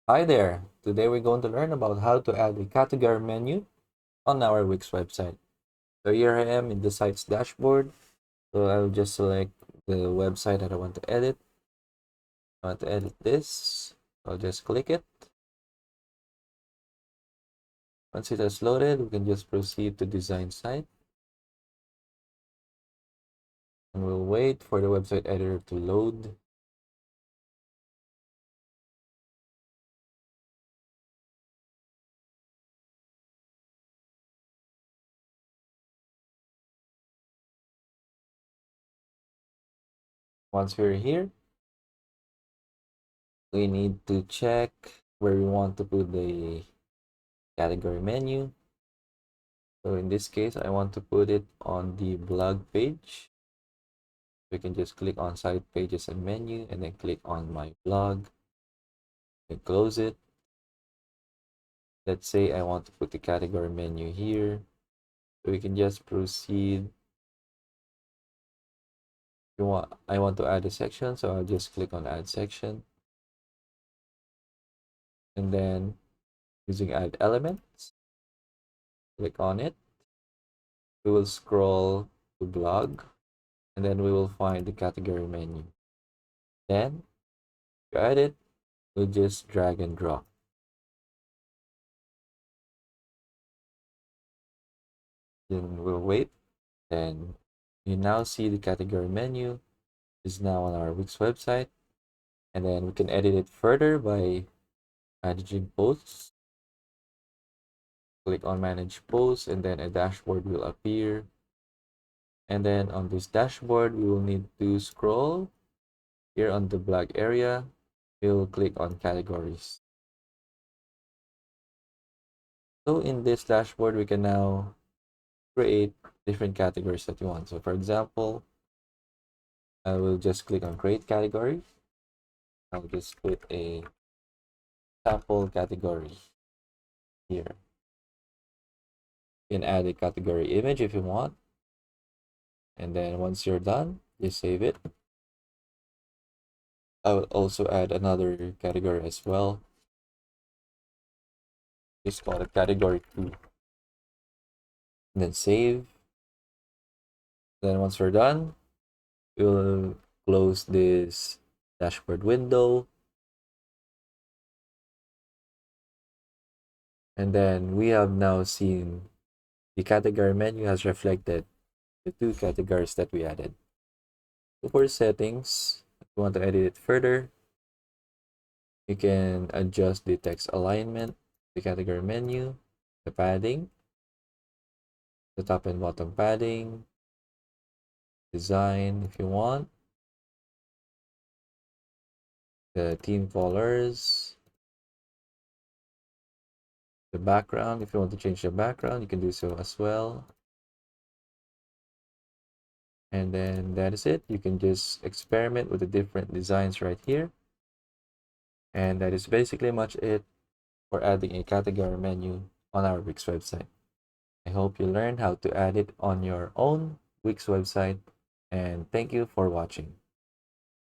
Hi there! Today we're going to learn about how to add a category menu on our Wix website. So here I am in the site's dashboard. So I'll just select the website that I want to edit. I want to edit this. I'll just click it. Once it has loaded, we can just proceed to design site. And we'll wait for the website editor to load. Once we're here, we need to check where we want to put the category menu. So in this case, I want to put it on the blog page. We can just click on site pages and menu and then click on my blog and close it. Let's say I want to put the category menu here. So we can just proceed. I want to add a section, so I'll just click on add section. And then using add elements, click on it. We will scroll to blog and then we will find the category menu. Then to add it, we'll just drag and drop. Then we'll wait. Then you now see the category menu is now on our Wix website. And then we can edit it further by managing posts. Click on manage posts and then a dashboard will appear. And then on this dashboard, we will need to scroll here on the blog area. We'll click on categories. So in this dashboard, we can now create different categories that you want. So for example, I will just click on create category. I'll just put a sample category here. You can add a category image if you want. And then once you're done, just save it. I will also add another category as well. Just call it category 2. And then save. Then once we're done, we'll close this dashboard window. And then we have now seen the category menu has reflected the two categories that we added. So for settings, if you want to edit it further, you can adjust the text alignment, the category menu, the padding, the top and bottom padding, design if you want, the theme colors, the background. If you want to change the background, you can do so as well. And then that is it. You can just experiment with the different designs right here. And that is basically much it for adding a category menu on our Wix website. I hope you learned how to add it on your own Wix website, and thank you for watching.